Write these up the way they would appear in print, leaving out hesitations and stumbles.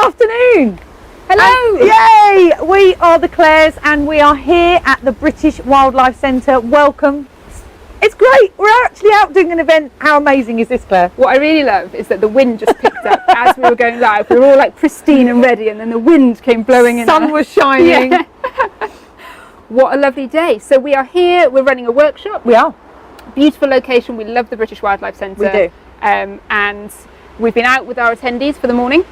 afternoon. Hello. Yay! We are the Clares and we are here at the British Wildlife Centre. Welcome. It's great. We're actually out doing an event. How amazing is this, Claire? What I really love is that the wind just picked up as we were going live. We were all like pristine and ready, and then the wind came blowing in. Sun was shining. Yeah. What a lovely day. So we are here. We're running a workshop. We are. Beautiful location. We love the British Wildlife Centre. We do. And we've been out with our attendees for the morning.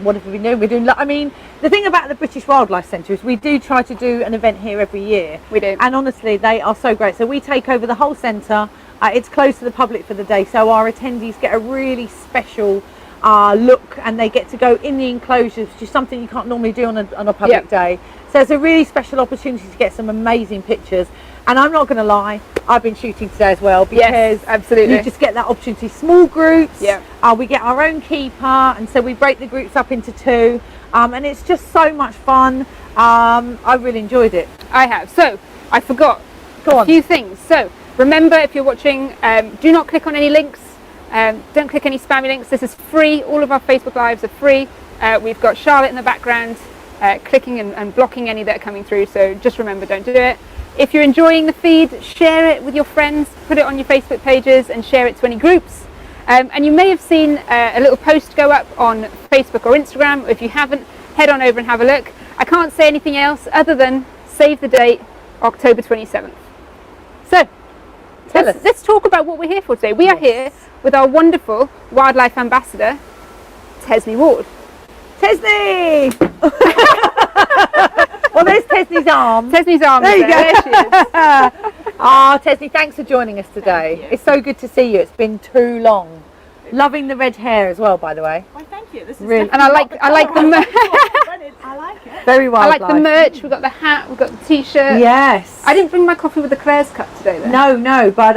What have we been doing? We're doing, I mean, the thing about the British Wildlife Centre is we do try to do an event here every year. We do. And honestly, they are so great. So we take over the whole centre. It's closed to the public for the day. So our attendees get a really special look, and they get to go in the enclosures, which is something you can't normally do on a public day. So it's a really special opportunity to get some amazing pictures. And I'm not going to lie, I've been shooting today as well, because yes, absolutely. you just get that opportunity. Small groups, yeah. We get our own keeper, and so we break the groups up into two, and it's just so much fun. I really enjoyed it. I have. So I forgot a few things. So remember, if you're watching, do not click on any links. Don't click any spammy links. This is free. All of our Facebook Lives are free. We've got Charlotte in the background clicking and blocking any that are coming through, so just remember, don't do it. If you're enjoying the feed, share it with your friends, put it on your Facebook pages and share it to any groups. And you may have seen a little post go up on Facebook or Instagram. If you haven't, head on over and have a look. I can't say anything else other than save the date, October 27th. So let's talk about what we're here for today. We are here with our wonderful Wildlife Ambassador, Tesni Ward. Tesni! Well, there's Tesni's arm. Tesni's arm. There you go. There she is. Tesni, thanks for joining us today. It's so good to see you. It's been too long. Loving the red hair as well, by the way. Well, thank you. This is really, and I like the merch. I like it. Very wildlife. I like the merch. We've got the hat. We've got the t-shirt. Yes. I didn't bring my coffee with the Clare's cup today, though. No, but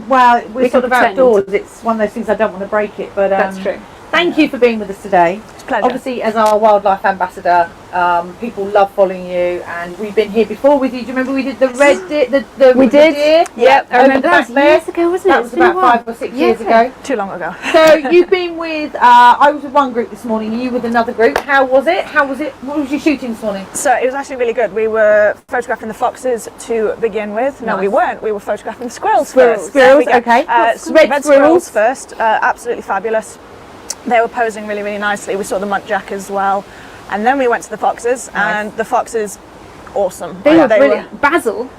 well, we're sort of pretend. outdoors. It's one of those things I don't want to break it, but that's true. Thank you for being with us today. It's a pleasure. Obviously, as our wildlife ambassador, people love following you, and we've been here before with you. Do you remember we did the red deer? We did. Deer? Yep, I remember that was years ago, wasn't it? That was about 5 or 6 years ago. Too long ago. So you've been with, I was with one group this morning, you with another group. How was it? What was you shooting this morning? So it was actually really good. We were photographing the foxes to begin with. No, we weren't. We were photographing the squirrels first. Squirrels, okay. Red squirrels first. Absolutely fabulous. They were posing really, really nicely. We saw the muntjac as well. And then we went to the foxes, and the foxes, awesome. They were brilliant. Basil.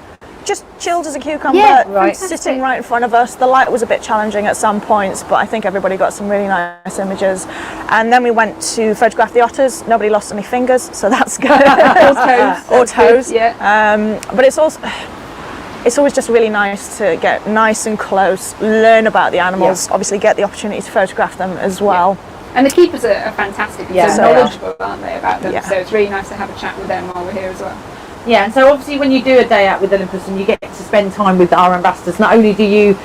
Just chilled as a cucumber, right. sitting right in front of us. The light was a bit challenging at some points, but I think everybody got some really nice images. And then we went to photograph the otters. Nobody lost any fingers, so that's good. Or toes. Yeah. But it's always just really nice to get nice and close, learn about the animals, obviously get the opportunity to photograph them as well. Yeah. And the keepers are fantastic. Yeah. So knowledgeable, aren't they, about them? Yeah. So it's really nice to have a chat with them while we're here as well. Yeah, and so obviously when you do a day out with Olympus and you get to spend time with our ambassadors, not only do you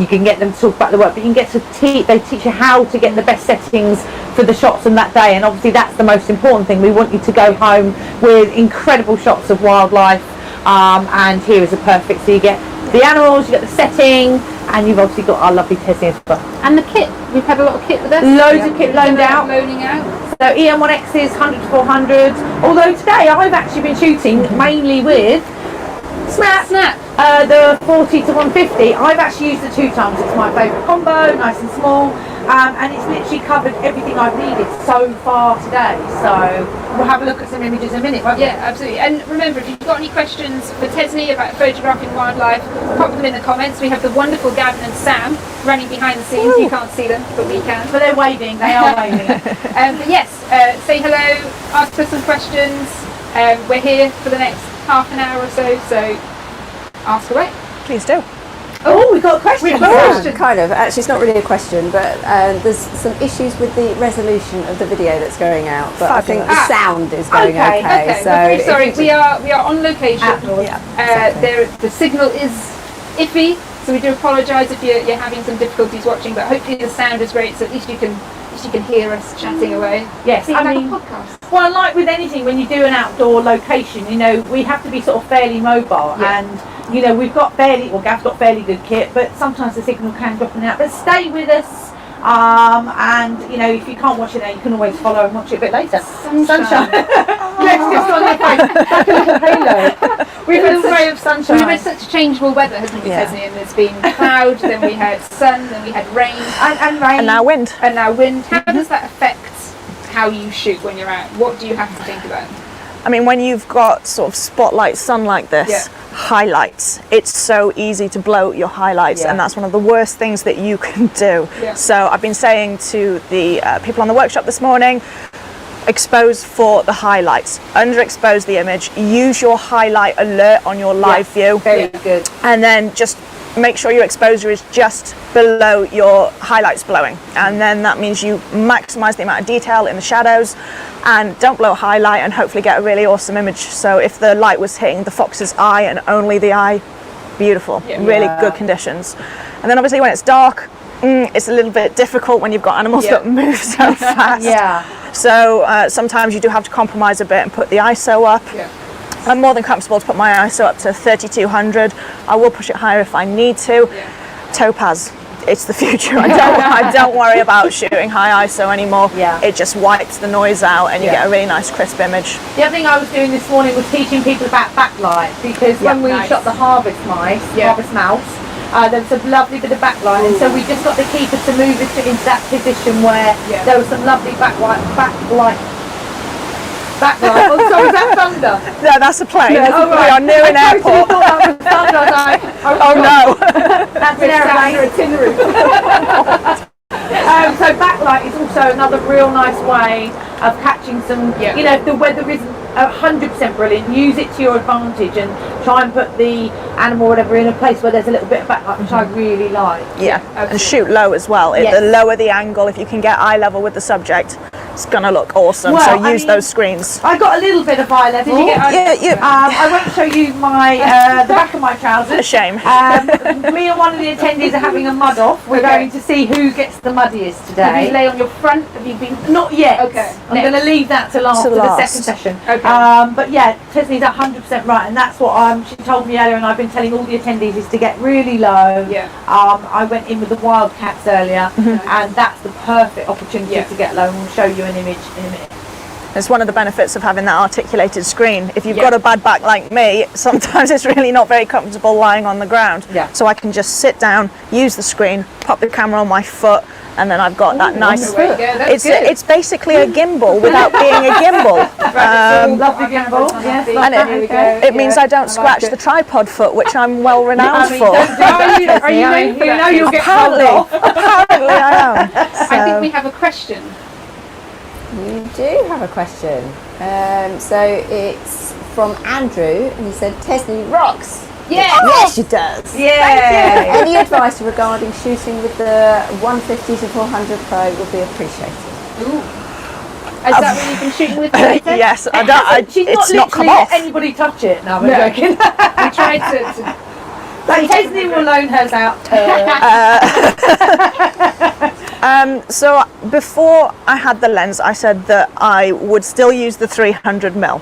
can get them to talk about the work, but you can get to they teach you how to get the best settings for the shots on that day, and obviously that's the most important thing. We want you to go home with incredible shots of wildlife, and here is a perfect, so you get the animals, you get the setting, and you've obviously got our lovely Tesni as well. And the kit, we've had a lot of kit with us. Loads of kit loaned out. Loaning out. So EM1X's, 100 to 400. Although today I've actually been shooting mainly with Snap. The 40 to 150. I've actually used it 2 times. It's my favourite combo, nice and small, and it's literally covered everything I've needed so far today. So we'll have a look at some images in a minute, won't we? Yeah, absolutely. And remember, if you've got any questions for Tesni about photographing wildlife, pop them in the comments. We have the wonderful Gavin and Sam running behind the scenes. You can't see them, but we can. But they're waving. They are waving. But yes, say hello, ask us some questions. We're here for the next half an hour or so ask away. Please do. Oh, we've got a question. Kind of. Actually, it's not really a question, but there's some issues with the resolution of the video that's going out. But I think the sound is going okay. So we're very sorry. We are on location. Exactly. The signal is iffy, so we do apologise if you're having some difficulties watching. But hopefully the sound is great, so at least you can hear us chatting away. Yes, I mean, a podcast. Well, like with anything, when you do an outdoor location, we have to be sort of fairly mobile, and Gav's got fairly good kit, but sometimes the signal can drop in and out. But stay with us. And you know, if you can't watch it now, you can always follow and watch it a bit later. Sunshine. Let's just on your face, like a little halo. We've had a ray of sunshine. We've had such changeable weather, hasn't we, Tesni? And there's been cloud, then we had sun, then we had rain. And rain. And now wind. And now wind. How does that affect how you shoot when you're out? What do you have to think about? I mean, when you've got sort of spotlight sun like this, highlights, it's so easy to blow your highlights, and that's one of the worst things that you can do. So I've been saying to the people on the workshop this morning, expose for the highlights, underexpose the image, use your highlight alert on your live view. Very good. And then just make sure your exposure is just below your highlights blowing, and then that means you maximize the amount of detail in the shadows and don't blow a highlight, and hopefully get a really awesome image. So if the light was hitting the fox's eye and only the eye, beautiful, really good conditions. And then obviously when it's dark, it's a little bit difficult when you've got animals that move so fast. So sometimes you do have to compromise a bit and put the ISO up. I'm more than comfortable to put my ISO up to 3200. I will push it higher if I need to. Topaz, it's the future. I don't worry about shooting high ISO anymore. It just wipes the noise out and you get a really nice crisp image. The other thing I was doing this morning was teaching people about backlight, because when we shot the harvest mouse, there was a lovely bit of backlight, and so we just got the keeper to move it into that position where there was some lovely backlight. Oh, sorry, is that thunder? No, that's a plane. We are near an airport. Oh no. That's an airplane. So backlight is also another real nice way of catching some, you know, if the weather isn't 100% brilliant, use it to your advantage and try and put the animal or whatever in a place where there's a little bit of backlight, which I really like. And shoot low as well. The lower the angle, if you can get eye level with the subject, it's gonna look awesome. Well, so use those screens. I got a little bit of eye level. Did you get eye level? I won't show you my the back of my trousers. A shame. Me and one of the attendees are having a mud off. We're going to see who gets the muddiest today. Have you lay on your front? Have you been? Not yet. Okay. I'm going to leave that till after the second session. But yeah, Tesni's 100% right, and that's what she told me earlier, and I've been telling all the attendees is to get really low. I went in with the wildcats earlier, and that's the perfect opportunity to get low, and we'll show you an image in a minute. It's one of the benefits of having that articulated screen. If you've got a bad back like me, sometimes it's really not very comfortable lying on the ground. So I can just sit down, use the screen, pop the camera on my foot, and then I've got that nice. It's basically a gimbal without being a gimbal. Lovely gimbal. Yes, and it means I don't scratch the tripod foot, which I'm well renowned for. Are you know you'll get told off? Apparently I am. I think we have a question. You do have a question. So it's from Andrew, and he said, Tesni rocks. Yes, she does. Yeah. Any advice regarding shooting with the 150 to 400 Pro would be appreciated. Is that what you've been shooting with today? Yes, She's not come off. Let anybody touch it. No, I'm joking. We tried to like Tesni will loan hers out. So before I had the lens, I said that I would still use the 300mm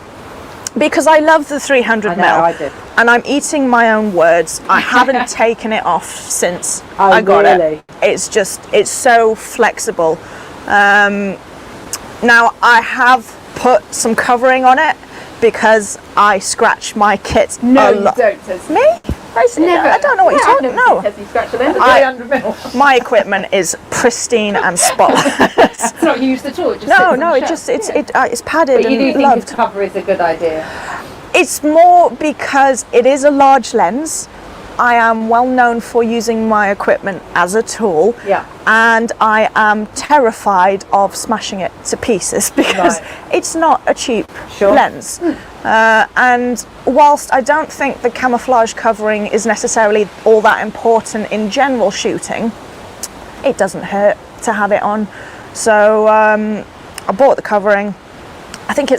because I love the 300mm. I did. And I'm eating my own words. I haven't taken it off since I got it. It's so flexible. Now I have put some covering on it because I scratch my kit a lot. No, you don't. Me? Never. I don't know what you're talking about. My equipment is pristine and spotless. It's not used at all. It's padded. But you do and think loved. this cover is a good idea? It's more because it is a large lens. I am well known for using my equipment as a tool, and I am terrified of smashing it to pieces because it's not a cheap lens. And whilst I don't think the camouflage covering is necessarily all that important in general shooting, it doesn't hurt to have it on. So I bought the covering. I think I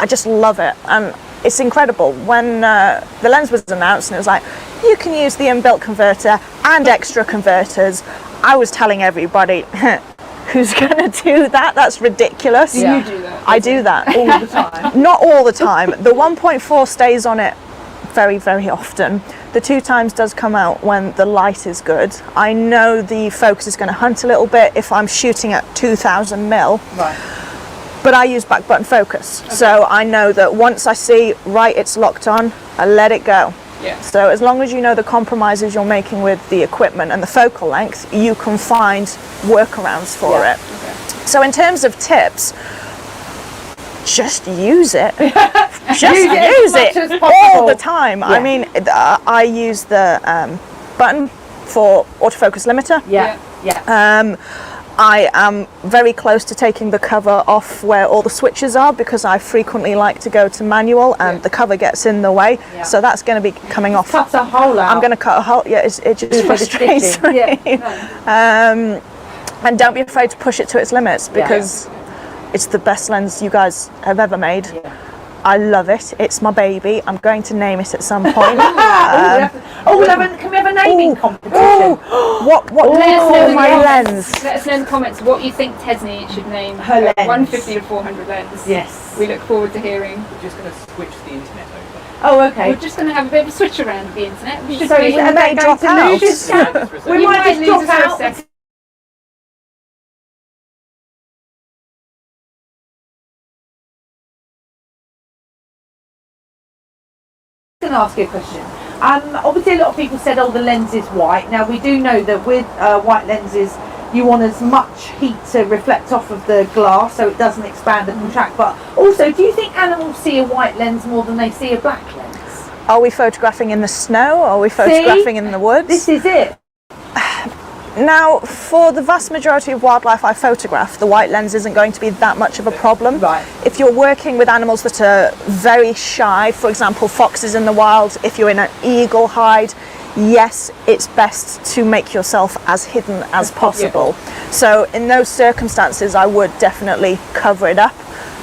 just love it, and it's incredible. When the lens was announced and it was like, you can use the inbuilt converter and extra converters, I was telling everybody, who's going to do that? That's ridiculous. Do you do that? I do that all the time. Not all the time. The 1.4 stays on it very, very often. The 2x does come out when the light is good. I know the focus is going to hunt a little bit if I'm shooting at 2000 mil. Right. But I use back button focus. Okay. So I know that once I see, right, it's locked on, I let it go. Yeah. So as long as you know the compromises you're making with the equipment and the focal length, you can find workarounds for it. Okay. So in terms of tips, just use it. Just use it all the time. Yeah. I mean, I use the button for autofocus limiter. Yeah. Yeah. I am very close to taking the cover off where all the switches are because I frequently like to go to manual and the cover gets in the way. Yeah. So that's going to be coming off. Cut a hole out. I'm going to cut a hole. Yeah, it just frustrates me. Yeah. And don't be afraid to push it to its limits because it's the best lens you guys have ever made. Yeah. I love it. It's my baby. I'm going to name it at some point. Can we have a naming competition? What my lens? Let us know in the comments what you think Tesni should name her lens. 150 to 400 lens. Yes. We look forward to hearing. We're just going to switch the internet over. Oh, okay. We're just going to have a bit of a switch around the internet. We So we may drop out. We might just drop out. I'm going to ask you a question. Obviously a lot of people said, oh, the lens is white. Now we do know that with white lenses you want as much heat to reflect off of the glass so it doesn't expand and contract, but also do you think animals see a white lens more than they see a black lens? Are we photographing in the snow? Are we photographing in the woods? This is it. Now, for the vast majority of wildlife I photograph, the white lens isn't going to be that much of a problem. Right. If you're working with animals that are very shy, for example, foxes in the wild, if you're in an eagle hide, yes, it's best to make yourself as hidden as possible. So in those circumstances, I would definitely cover it up.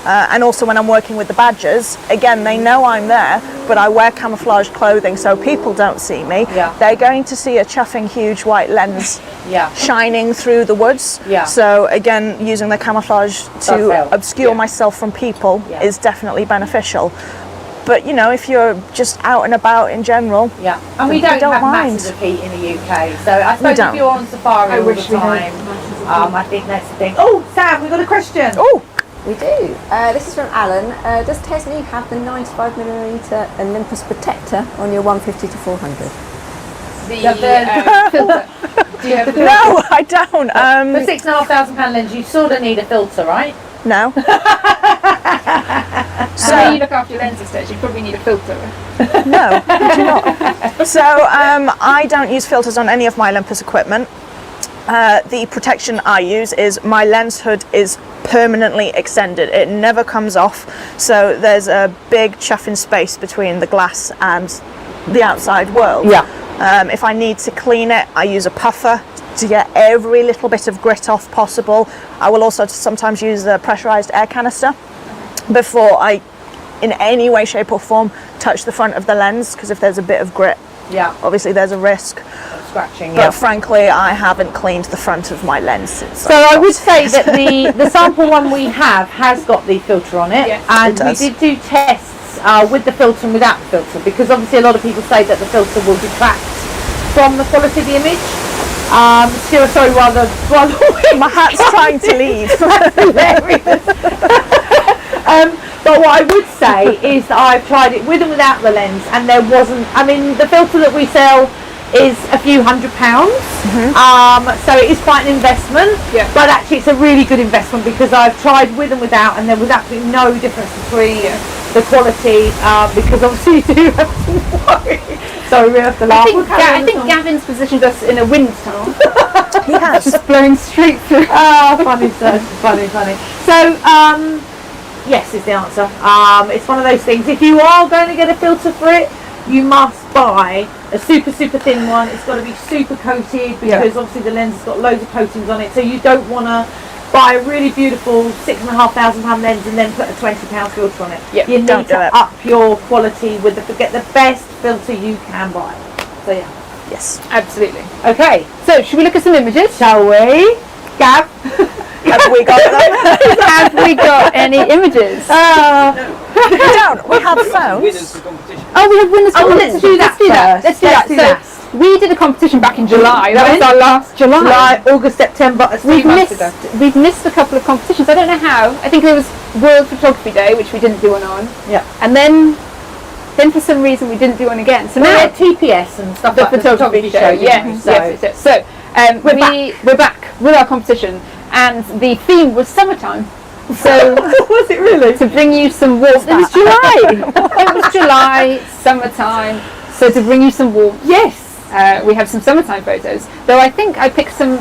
And also when I'm working with the badgers, again, they know I'm there, but I wear camouflage clothing so people don't see me. Yeah. They're going to see a chuffing huge white lens shining through the woods. Yeah. So again, using the camouflage to obscure myself from people is definitely beneficial. But you know, if you're just out and about in general, and we don't have masses of heat in the UK, so I suppose if you're on safari all the time, I think that's the thing. Oh, Sam, we've got a question. Oh. We do. This is from Alan. Does Tesni have the 95mm Olympus protector on your 150 to 400? The filter. Do you have the filter? No, I don't. For £6,500 lens, you sort of need a filter, right? No. So you look after your lenses, Tej, you probably need a filter. No, I do not. So I don't use filters on any of my Olympus equipment. The protection I use is my lens hood is permanently extended. It never comes off, so there's a big chuffing space between the glass and the outside world. If I need to clean it, I use a puffer to get every little bit of grit off possible. I will also sometimes use a pressurized air canister before I in any way, shape or form touch the front of the lens, because if there's a bit of grit, obviously there's a risk of scratching. But frankly, I haven't cleaned the front of my lens since. So I would say that the sample one we have has got the filter on it, and we did do tests with the filter and without the filter, because obviously a lot of people say that the filter will detract from the quality of the image. My hat's trying to leave. But what I would say is that I've tried it with and without the lens, and there wasn't, I mean, the filter that we sell is a few £100, so it is quite an investment, but actually it's a really good investment because I've tried with and without, and there was absolutely no difference between the quality, because obviously you do have to worry. Sorry, we have to laugh. I think Gavin's positioned us in a wind tunnel. He has. Just blowing straight through. Funny. So, yes is the answer. It's one of those things. If you are going to get a filter for it, you must buy a super thin one. It's got to be super coated, because obviously the lens has got loads of coatings on it. So you don't want to buy a really beautiful £6,500 lens and then put a £20 filter on it. You need to up your quality with get the best filter you can buy. So yes, absolutely. Okay, so should we look at some images, shall we? Gav? Have we got them? Have we got any images? We don't. We have Winners phones. for competition. Oh, we have winners. Oh, let's do that first. Let's do that. So we did a competition back in July. That was our last July. August, September. We've missed a couple of competitions. I don't know how. I think there was World Photography Day, which we didn't do one on. Yeah. And then for some reason we didn't do one again. So now TPS and stuff the like photography show. Yes. So we're back with our competition, and the theme was summertime. So was it really? To bring you some warmth. It was July. It was July, summertime. So to bring you some warmth. Yes. We have some summertime photos. Though I think I picked some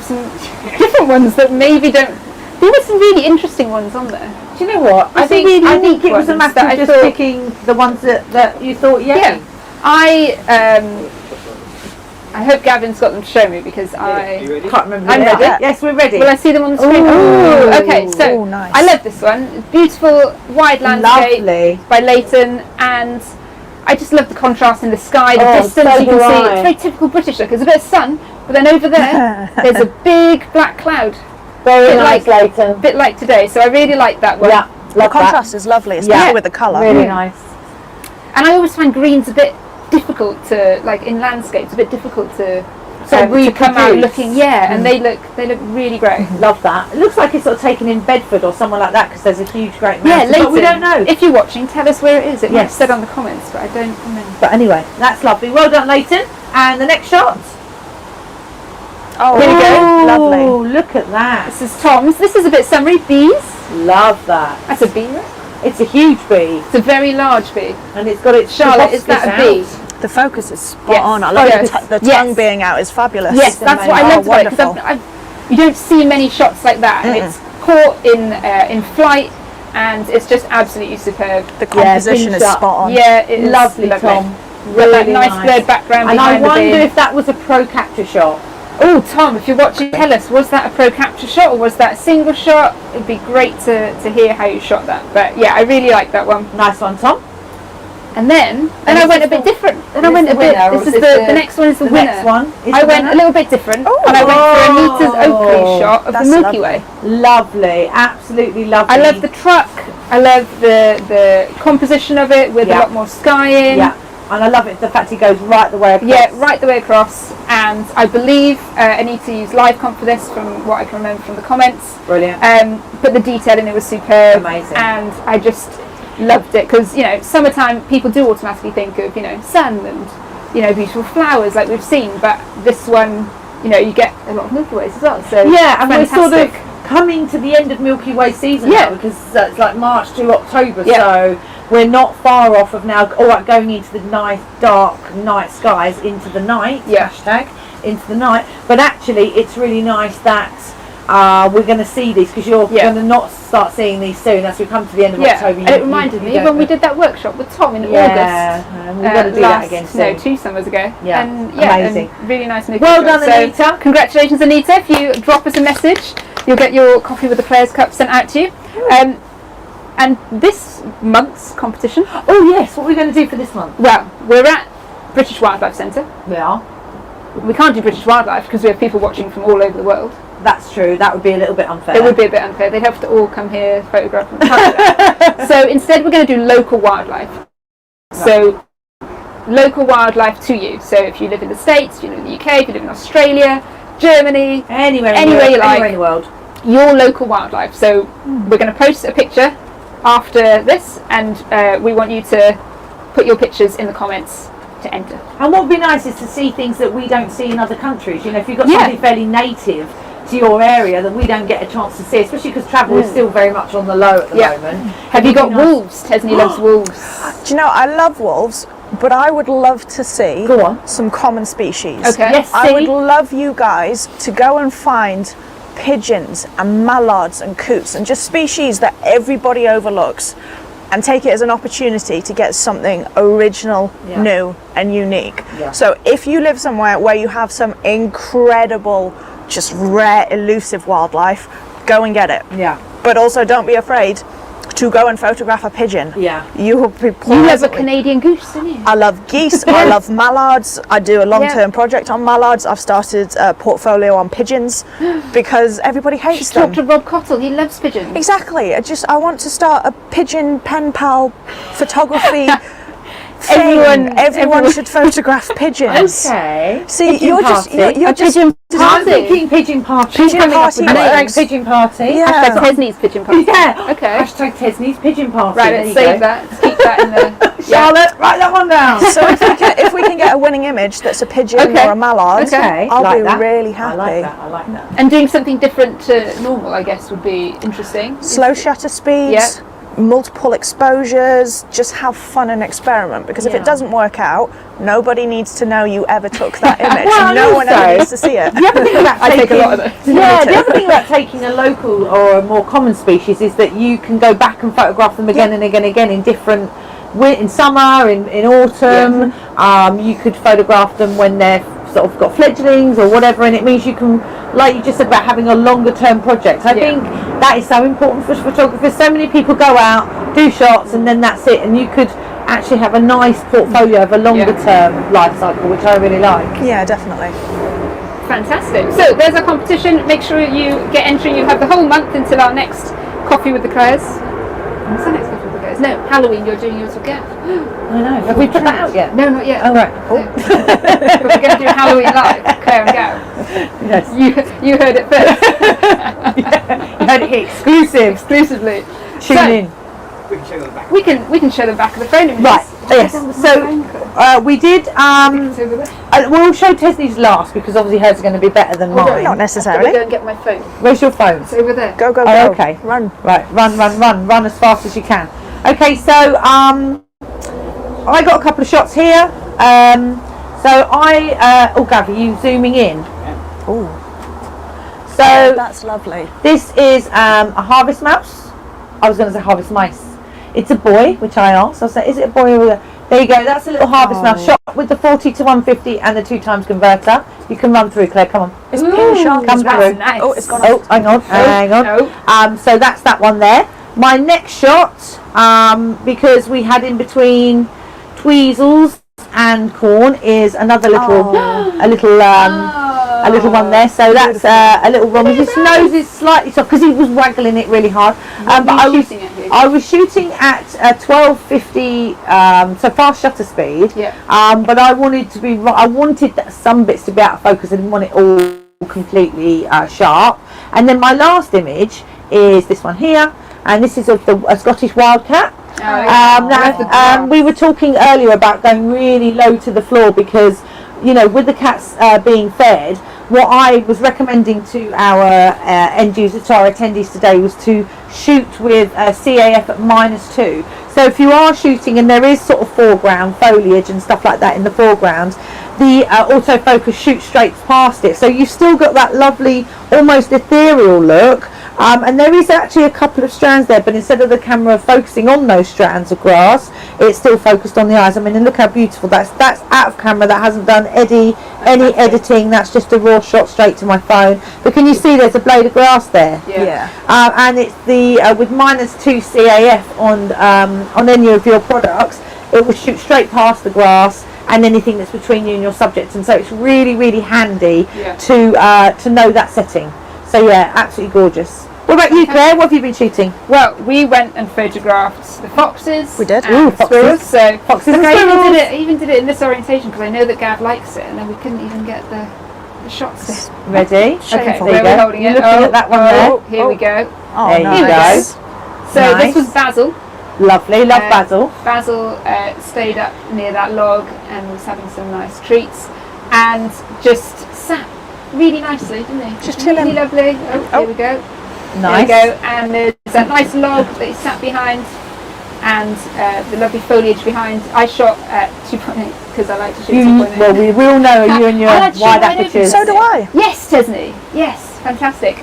different ones that maybe don't. There were some really interesting ones on there. Do you know what? I think it was a matter of just picking the ones that you thought, yeah. I hope Gavin's got them to show me because Are you ready? Can't remember. I'm ready. Yes, we're ready. Will I see them on the screen? Ooh. Okay, so nice. I love this one. Beautiful wide landscape Lovely. by Leighton, and I just love the contrast in the sky, the distance so you can do see. I. It's very typical British look. There's a bit of sun, but then over there there's a big black cloud. Very nice, Leighton. A bit like today, so I really like that one. Yeah, The contrast is lovely, especially with the colour. Really nice. And I always find greens a bit difficult to, like in landscapes, a bit difficult to come out looking, and they look really great. Love that. It looks like it's sort of taken in Bedford or somewhere like that because there's a huge great mountain. Yeah, Leighton. But we don't know. If you're watching, tell us where it is. It might have Yes. said on the comments, but I don't remember. But anyway, that's lovely. Well done, Leighton. And the next shot. Oh, Here we go. Lovely. Oh, look at that. This is Tom's. This is a bit summery. Bees. Love that. That's a bee, right? It's a huge bee, It's a very large bee. and it's got its Charlotte, is that a bee? The focus is spot Yes. on. I love Yes. the tongue Yes. being out is fabulous. Yes, that's what I loved about it, wonderful. because you don't see many shots like that, and it's caught in flight, and it's just absolutely superb. The composition is pinched up. spot on. Yeah, it is Lovely, Got Tom. that Really nice nice. blurred background And I behind the wonder bee. if that was a pro capture shot. Oh, Tom, if you're watching, tell us, was that a pro capture shot or was that a single shot? It'd be great to hear how you shot that. But yeah, I really like that one. Nice one, Tom. And then I went a bit different. Then I went a bit. This is the next one is the winner. Next one. Is I the went winner. a little bit different, and I went for Anita's Oakley shot of the That's Milky lovely. Way. Lovely, absolutely lovely. I love the truck. I love the composition of it with a lot more sky in. Yeah, and I love it. The fact he goes right the way across. Yeah, right the way across. And I believe Anita used live comp for this, from what I can remember from the comments. Brilliant. But the detail in it was superb. Amazing. And I just loved it because, you know, summertime people do automatically think of, you know, sun and, you know, beautiful flowers like we've seen. But this one, you know, you get a lot of Milky Ways as well. So Yeah, and we're sort of fantastic. coming to the end of Milky Way season Yeah. now, because it's like March to October, Yeah. so we're not far off of now. All right, going into the nice dark night skies, into the night. Yeah. Hashtag into the night. But actually, it's really nice that we're going to see these, because you're going to not start seeing these soon as we come to the end of October. And it reminded me when we did that workshop with Tom in August. We've got to do that again soon. 2 summers ago. Yeah, and amazing. And really nice Milky Well Way. done, So, Anita. congratulations, Anita. If you drop us a message, you'll get your coffee with the Players' Cup sent out to you. And this month's competition, Oh yes, what are we going to do for this month? well, we're at British Wildlife Centre. We are. We can't do British Wildlife because we have people watching from all over the world. That's true. That would be a little bit unfair. It would be a bit unfair. They'd have to all come here, photograph them. So instead we're going to do local wildlife. So local wildlife to you. So if you live in the States, if you live in the UK, if you live in Australia, Germany, Anywhere you like. anywhere in the world. your local wildlife. So we're going to post a picture after this, and we want you to put your pictures in the comments to enter. And what would be nice is to see things that we don't see in other countries. You know, if you've got Yeah. something fairly native to your area that we don't get a chance to see, especially because travel is still very much on the low at the moment. Have you It'd got be nice. wolves? Tesni loves wolves. Do you know, I love wolves, but I would love to see Go on. some common species. Okay. Yes, I would see? love you guys to go and find pigeons and mallards and coots and just species that everybody overlooks, and take it as an opportunity to get something original, Yeah. new and unique. Yeah. So if you live somewhere where you have some incredible, just rare, elusive wildlife, go and get it. Yeah. But also don't be afraid. to go and photograph a pigeon. Yeah. You will be You love a pleasantly- Canadian goose, don't you? I love geese. I love mallards. I do a long-term project on mallards. I've started a portfolio on pigeons because everybody hates them. Talk to Rob Cottle, he loves pigeons. Exactly. I want to start a pigeon pen pal photography thing. Everyone should photograph pigeons. Okay. See, Pigeon you're just party. you're A just pigeon I'm party. thinking pigeon party. Pigeon Coming up party with names. works. Pigeon party. Yeah. Hashtag Tesni's pigeon party. Yeah. Okay. Hashtag Tesni's pigeon party. Right, There let's you save go. that. Let's keep that in the... Charlotte, write that one down. So if we can get a winning image that's a pigeon Okay. or a mallard, Okay. I'll like be that. really happy. I like that. And doing something different to normal, I guess, would be interesting. Slow shutter speeds, multiple exposures, just have fun and experiment, because if Yeah. it doesn't work out, nobody needs to know you ever took that image. Well, no one also- ever needs to see it. The other thing about I take a lot of taking- those. Yeah, the other thing about taking a local or a more common species is that you can go back and photograph them again and again and again in different, in summer, in autumn. You could photograph them when they're sort of got fledglings or whatever, and it means you can, like you just said about having a longer term project. I think that is so important for photographers. So many people go out, do shots, and then that's it, and you could actually have a nice portfolio of a longer term life cycle, which I really like. Yeah, definitely. Fantastic. So there's our competition. Make sure you get entry. You have the whole month until our next Coffee with the Clares. What's the next Coffee with the Clares? No, Halloween. You're doing yours again. I know. Have we put that out yet? No, not yet. Oh, right. No. But we're going to do Halloween live, Clare and Go. Yes. You heard it first. You heard it here, exclusive. Exclusively. Tune So, in. We can show them back. We can show the back of the phone images. Right. Yes. So we did. It's over there. We'll show Tesni's last because obviously hers is going to be better than Not mine. I'm going to necessarily. go and get my phone. Where's your phone? It's over there. Go, go, Oh, go. okay. Run. Right. Run as fast as you can. Okay. So I got a couple of shots here. Oh, Gav, are you zooming in? Ooh. So That's lovely. this is a harvest mouse. I was going to say harvest mice. It's a boy, which I asked. I said, is it a boy or a... There you go. That's a little harvest mouse shot with the 40 to 150 and the 2x converter. You can run through, Claire. Come on. It's pin sharp Come as well. through. Nice. Oh, it's gone Oh, off. hang on. Hang on. No. So that's that one there. My next shot, because we had in between tweezels and corn, is another little, a little one there. So that's a little one. His nose is slightly soft because he was waggling it really hard. But I was shooting at 1250, so fast shutter speed. Yeah. But I wanted to be. I wanted some bits to be out of focus. I didn't want it all completely sharp. And then my last image is this one here, and this is of a Scottish wildcat. We were talking earlier about going really low to the floor because, you know, with the cats being fed, what I was recommending to our end users, to our attendees today, was to shoot with CAF at -2. So if you are shooting and there is sort of foreground foliage and stuff like that in the foreground, the autofocus shoots straight past it. So you've still got that lovely, almost ethereal look. And there is actually a couple of strands there, but instead of the camera focusing on those strands of grass, it's still focused on the eyes. I mean, and look how beautiful that's out of camera. That hasn't done any editing. That's just a raw shot straight to my phone. But can you see there's a blade of grass there? Yeah. And it's the with -2 CAF on any of your products, it will shoot straight past the grass and anything that's between you and your subject. And so it's really, really handy to know that setting. So yeah, absolutely gorgeous. What about you, Claire? What have you been shooting? Well, we went and photographed the foxes. We did. and Ooh, the foxes. squirrels. So Foxes and I squirrels. even did it in this orientation because I know that Gav likes it, and then we couldn't even get the shots in. Ready? Okay, Shameful. where you we're go. holding You're it. looking at that one there. Here we go. Oh, There you nice. So Nice. this was Basil. Lovely, love Basil. Basil stayed up near that log and was having some nice treats, and just sat really nicely, didn't he? Just really chilling. lovely. Oh, here we go. Nice. There we go. And there's that nice log that he sat behind, and the lovely foliage behind. I shot at 2.8 because I like to shoot 2.8. Well, we all know you and your I like to shoot wide wide apertures. open. So do I. Yes, Tesni. Yes, fantastic.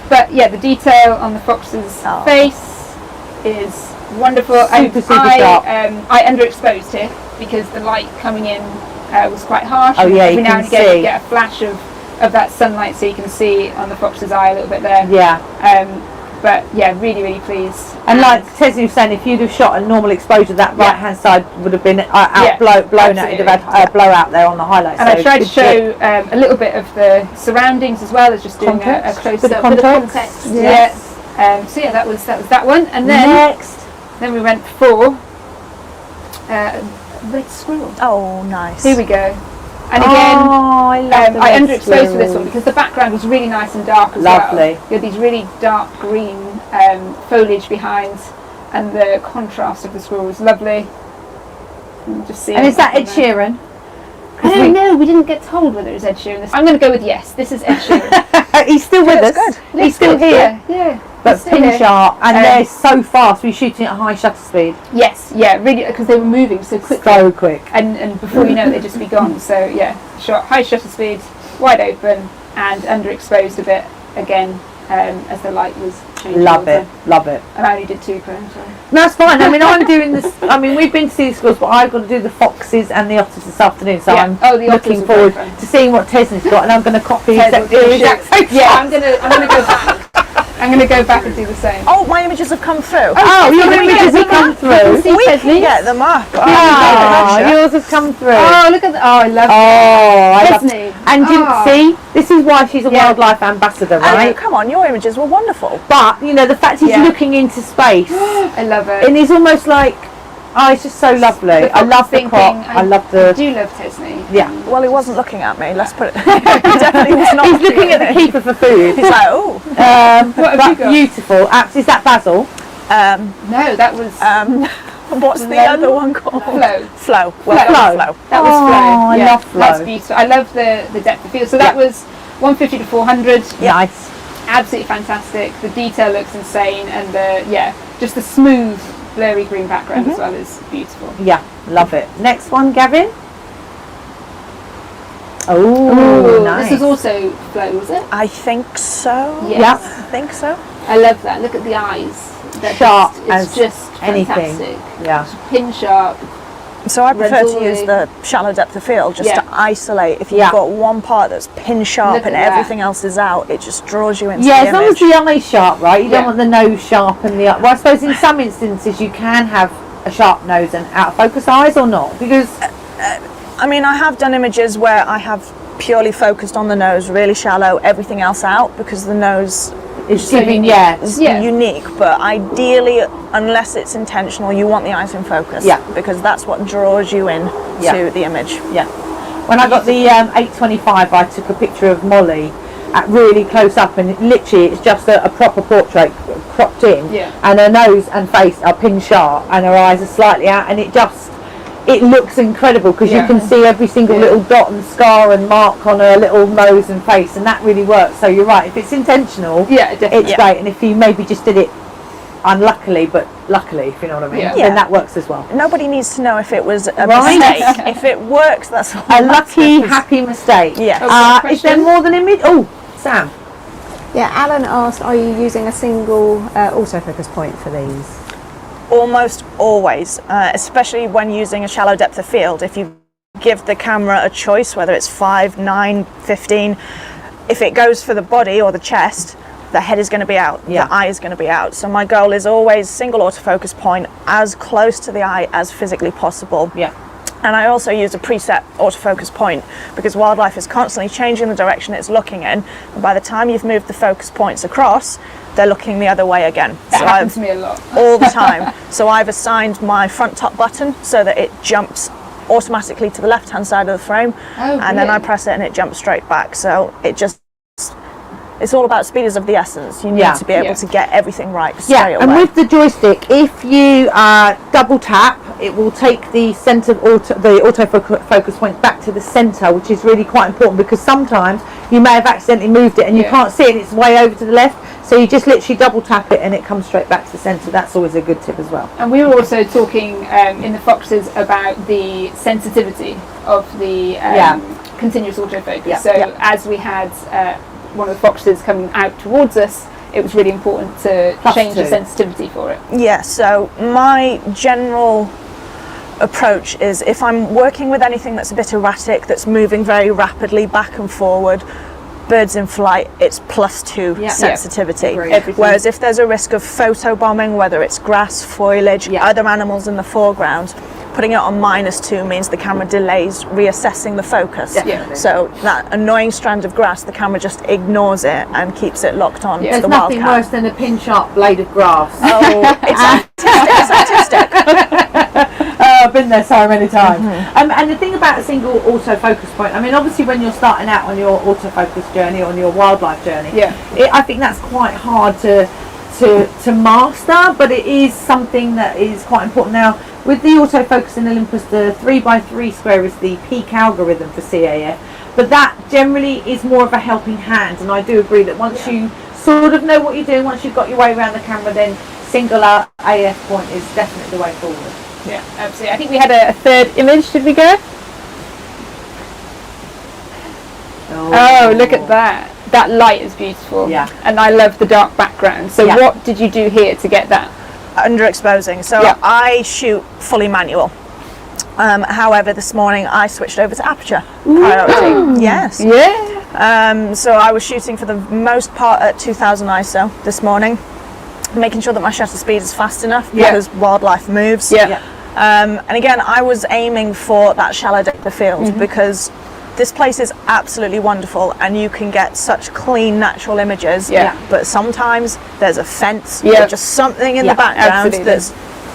But yeah, the detail on the fox's Oh. face is wonderful. Super sharp. I underexposed here because the light coming in was quite harsh. Oh, yeah, Every you now can and again see. you get a flash of that sunlight, so you can see on the fox's eye a little bit there. Yeah. But yeah, really, really pleased. And like Tesni was saying, if you'd have shot a normal exposure, that right hand side would have been blown out. You'd have had blowout there on the highlights. And I tried to show a little bit of the surroundings as well as just doing a close up, bit of context. Yes. So yeah, that was that one. And then then we went for red squirrel. Oh, nice. Here we go. And again, I underexposed for this one squirrels. because the background was really nice and dark as Lovely. well. You had these really dark green foliage behind, and the contrast of the squirrel was lovely. Just see. And is that Ed Sheeran? I don't know. We didn't get told whether it was Ed Sheeran. I'm going to go with yes. This is Ed Sheeran. He's still with us. Good. He's still here. Yeah. But pin sharp, and they're so fast. We're shooting at high shutter speed. Yes. Yeah. Really, because they were moving so quickly. So quick. And before you know it, they'd just be gone. So yeah, shot high shutter speed, wide open, and underexposed a bit again as the light was changing. Love it. And I only did 2 clones. So. No, that's fine. I mean, I'm doing this. I mean, we've been to see the schools, but I've got to do the foxes and the otters this afternoon. So I'm looking forward to seeing what Tesni's got, and I'm going to copy his exact same. Yeah, I'm gonna go back. I'm going to go back and do the same. Oh, my images have come through. Oh, your images have come through. We can get them up. Oh, yours have come through. Oh, look at that. Oh, I love I love Tesni. And see, this is why she's a wildlife ambassador, right? Oh, come on, your images were wonderful. But, you know, the fact he's looking into space. I love it. And he's almost like, it's just so lovely. I love the crop. I love the... I do love Tesni. Yeah. Well, he wasn't looking at me, let's put it. He definitely was not. He's looking at the keeper for food. He's like, oh. What have you got? Beautiful. Is that basil? No, that was... What's the other one called? Flow. Flow. Flow. That was Flow. I Yeah, love Flow. That's beautiful. I love the depth of field. So that was 150 to 400. Nice. Absolutely fantastic. The detail looks insane, and just the smooth, blurry green background as well is beautiful. Yeah, love it. Next one, Gavin. Oh, nice. This is also Flow, was it? I think so. Yes. I think so. I love that. Look at the eyes. They're Sharp it's as just anything. fantastic. Yeah. Pin sharp. So I prefer Red to use the shallow depth of field just to isolate. If you've got one part that's pin sharp Look and at that. everything else is out, it just draws you into Yeah, the as long image. as the eye's sharp, right? You don't want the nose sharp and the eye. Well, I suppose in some instances you can have a sharp nose and out of focus eyes, or not? Because I mean, I have done images where I have purely focused on the nose, really shallow, everything else out, because the nose it's so giving, unique. is unique. But ideally, unless it's intentional, you want the eyes in focus. Yeah. Because that's what draws you in to the image. Yeah. When I got the 825, I took a picture of Molly at really close up, and literally it's just a proper portrait cropped in, and her nose and face are pin sharp, and her eyes are slightly out, and it looks incredible because you can see every single little dot and scar and mark on her little nose and face, and that really works. So you're right, if it's intentional, it's great, and if you maybe just did it unluckily but luckily, if you know what I mean, then that works as well. Nobody needs to know if it was a mistake. If it works, that's all a lucky happy mistake. Is there more than image? Sam. Yeah, Alan asked, are you using a single autofocus point for these? Almost always, especially when using a shallow depth of field. If you give the camera a choice, whether it's 5, 9, 15, if it goes for the body or the chest, the head is going to be out, the eye is going to be out. So my goal is always single autofocus point as close to the eye as physically possible. And I also use a preset autofocus point because wildlife is constantly changing the direction it's looking in, and by the time you've moved the focus points across, they're looking the other way again. That happens to me a lot. All the time. So I've assigned my front top button so that it jumps automatically to the left hand side of the frame, and then I press it and it jumps straight back. So it's all about speed is of the essence. You need to be able to get everything right straight away. And with the joystick, if you double tap, it will take the centre of the autofocus point back to the centre, which is really quite important because sometimes you may have accidentally moved it and you can't see it and it's way over to the left. So you just literally double tap it and it comes straight back to the centre. That's always a good tip as well. And we were also talking in the foxes about the sensitivity of the continuous autofocus. As we had one of the foxes coming out towards us, it was really important to change the sensitivity for it. Yeah, so my general approach is if I'm working with anything that's a bit erratic, that's moving very rapidly back and forward, birds in flight, it's +2 sensitivity. Agreed. Whereas if there's a risk of photo bombing, whether it's grass, foliage, other animals in the foreground, putting it on -2 means the camera delays reassessing the focus. So that annoying strand of grass, the camera just ignores it and keeps it locked on to There's the nothing wildcat. worse than a pin-sharp blade of grass. Oh, it's artistic. I've been there so many times. And the thing about a single autofocus point, I mean, obviously when you're starting out on your autofocus journey, on your wildlife journey, I think that's quite hard to master, but it is something that is quite important. Now, with the autofocus in Olympus, the 3x3 square is the peak algorithm for CAF, but that generally is more of a helping hand, and I do agree that once you sort of know what you're doing, once you've got your way around the camera, then single AF point is definitely the way forward. Yeah, absolutely. I think we had a third image. Did we go? Oh, look at that. That light is beautiful. Yeah. And I love the dark background. So what did you do here to get that? Underexposing. So I shoot fully manual. However, this morning I switched over to aperture priority. Yes. Yeah. So I was shooting for the most part at 2000 ISO this morning, making sure that my shutter speed is fast enough because wildlife moves. And again, I was aiming for that shallow depth of field because this place is absolutely wonderful and you can get such clean natural images, but sometimes there's a fence or just something in the background that's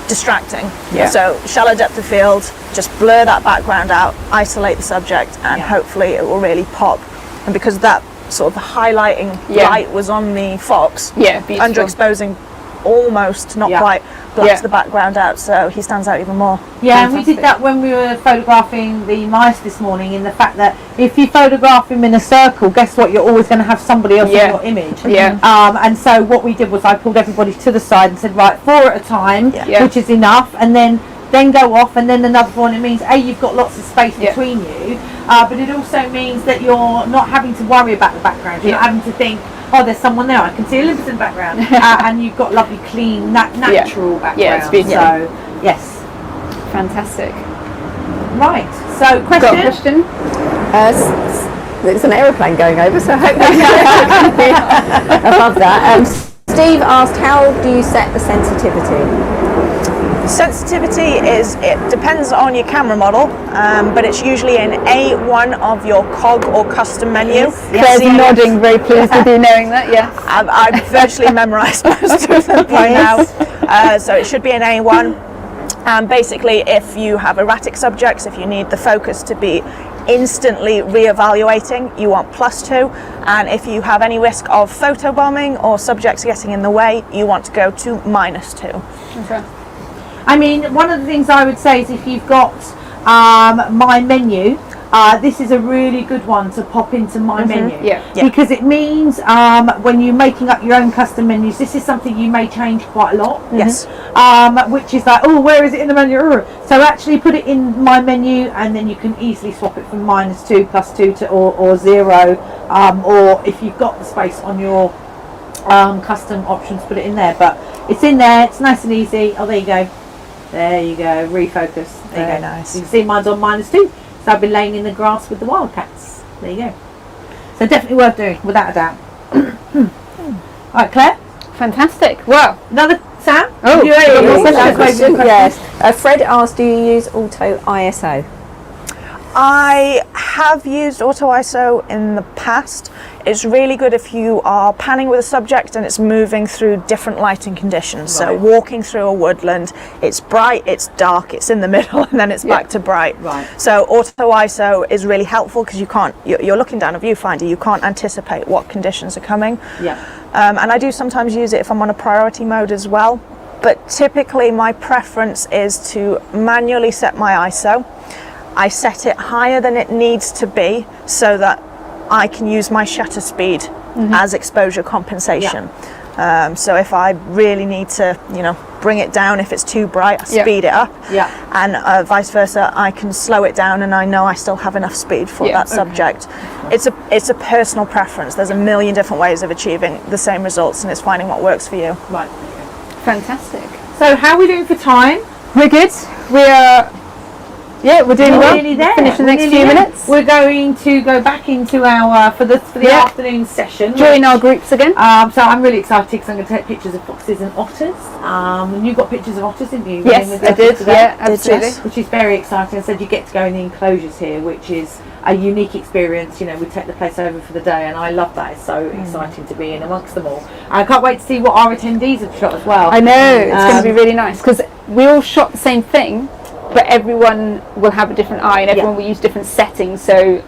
distracting. So shallow depth of field, just blur that background out, isolate the subject, and hopefully it will really pop. And because that sort of highlighting light was on the fox, underexposing almost, not quite, blacks the background out, so he stands out even more. And we did that when we were photographing the mice this morning, in the fact that if you photograph him in a circle, guess what, you're always going to have somebody else in your image. And so what we did was I pulled everybody to the side and said, right, 4 at a time, which is enough, and then go off, and then another 4, and it means you've got lots of space between you, but it also means that you're not having to worry about the background. You're not having to think, oh, there's someone there, I can see Olympus in the background, and you've got lovely, clean, natural background. Yeah, it's beautiful. So, yes. Fantastic. Right, so question? Got a question? There's an aeroplane going over, so I hope above that. Steve asked, how do you set the sensitivity? Sensitivity it depends on your camera model, but it's usually in A1 of your cog or custom menu. Claire's nodding, very pleased with you knowing that, I've virtually memorised most of them by now. So it should be in A1. And basically, if you have erratic subjects, if you need the focus to be instantly re-evaluating, you want +2, and if you have any risk of photobombing or subjects getting in the way, you want to go to -2. Okay. I mean, one of the things I would say is if you've got my menu, this is a really good one to pop into my menu, because it means when you're making up your own custom menus, this is something you may change quite a lot. Which is like, oh, where is it in the menu? So actually put it in my menu, and then you can easily swap it from -2, +2 to or 0, or if you've got the space on your custom options, put it in there. But it's in there, it's nice and easy. Oh, there you go. There you go, refocus. There you go. Nice. You can see mine's on -2, so I've been laying in the grass with the wildcats. There you go. So definitely worth doing, without a doubt. Right, Claire? Fantastic. Well, Another Sam? Oh, You ready? Yes. Fred asked, do you use auto ISO? I have used auto ISO in the past. It's really good if you are panning with a subject and it's moving through different lighting conditions. So walking through a woodland, it's bright, it's dark, it's in the middle, and then it's back to bright. So auto ISO is really helpful because you're looking down a viewfinder, you can't anticipate what conditions are coming. And I do sometimes use it if I'm on a priority mode as well. But typically my preference is to manually set my ISO. I set it higher than it needs to be so that I can use my shutter speed as exposure compensation. So if I really need to, bring it down if it's too bright, I speed it up. And vice versa, I can slow it down and I know I still have enough speed for that subject. It's a personal preference. There's a million different ways of achieving the same results, and it's finding what works for you. Right. fantastic. So how are we doing for time? We're good. We are Yeah, we're doing We're well. nearly there. Finish the We're next nearly few there. minutes. We're going to go back into our for the Yeah. afternoon session. Join our groups again. So I'm really excited because I'm going to take pictures of foxes and otters. And you got pictures of otters, didn't you? Yes, With I us did. today? Yeah, absolutely. yes. Which is very exciting. I said you get to go in the enclosures here, which is a unique experience. You know, we take the place over for the day, and I love that. It's so exciting to be in amongst them all. I can't wait to see what our attendees have shot as well. I know, it's going to be really nice because we all shot the same thing, but everyone will have a different eye and everyone will use different settings. So,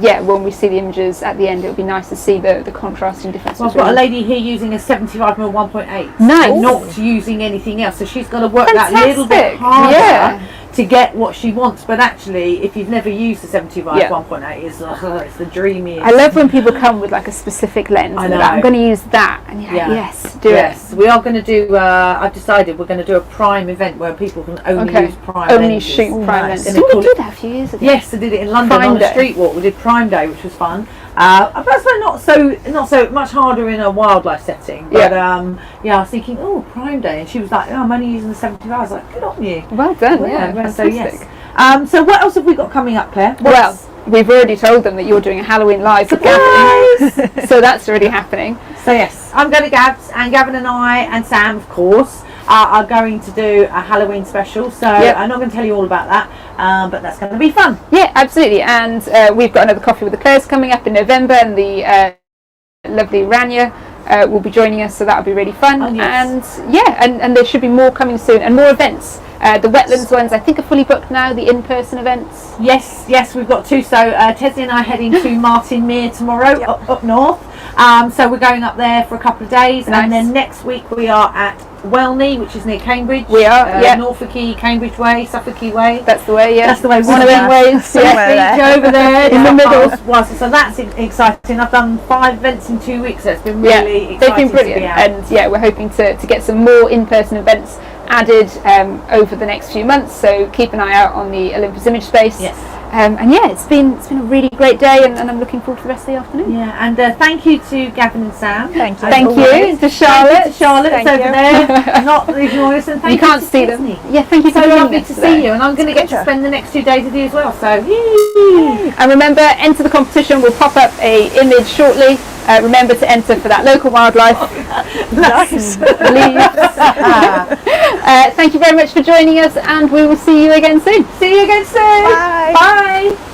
yeah, when we see the images at the end, it would be nice to see the contrasting differences. Well, I've got a lady here using a 75mm 1.8. Nice. Not using anything else. So she's got to work that little Fantastic. bit harder Yeah. to get what she wants. But actually, if you've never used the 75 Yeah. 1.8, it's the dreamiest. I love when people come with like a specific lens. I and they're know. like, I'm going to use that. And you're like, yes, do it. We are going to do, I've decided we're going to do a prime event where people can only use prime Only lenses. shoot prime Nice. lenses. And Didn't they we call do that a few years ago? Yes, I did it in London Prime on a Day. street walk. We did Prime Day, which was fun. But not so much harder in a wildlife setting. But yeah, I was thinking, oh, Prime Day, and she was like, oh, I'm only using the 75. I was like, good on you. Well done, Yeah, yeah. so yes. So what else have we got coming up, Claire? Well, we've already told them that you're doing a Halloween live with Gavin. So that's already happening. So yes, I'm going to Gabs, and Gavin and I and Sam, of course, are going to do a Halloween special. So I'm not going to tell you all about that, but that's going to be fun. Yeah, absolutely. And we've got another Coffee with the Clares coming up in November, and the lovely Rania will be joining us, so that'll be really fun. Oh, yes. And yeah, and there should be more coming soon, and more events. The wetlands ones, I think, are fully booked now, the in-person events. Yes, we've got two. So Tesni and I are heading to Martin Mere tomorrow, up north. So we're going up there for a couple of days, Nice. and then next week we are at Welney, which is near Cambridge. We are, Norfolky, Cambridge way, Suffolky way. That's the way, yeah. That's the way. One of them ways. Somewhere Yeah. there. Over there In the middle. So that's exciting. I've done 5 events in 2 weeks, so it's been really exciting. They've been to brilliant, be out. and yeah, we're hoping to get some more in-person events added over the next few months. So keep an eye out on the Olympus image space. Yes. And yeah, it's been a really great day, and I'm looking forward to the rest of the afternoon. Yeah, and thank you to Gavin and Sam. Thank you. Thank you to Charlotte. Thank you to Charlotte, Thank it's over you. there. Not ignoring us, and thank You can't to see them. Tesni. Yeah, thank you So for joining lovely us to today. see you, and I'm going to get to pleasure. spend the next 2 days with you as well. So, yay! And remember, enter the competition. We'll pop up a image shortly. Remember to enter for that local wildlife. Nice. Thank you very much for joining us, and we will see you again soon. See you again soon. Bye. Bye.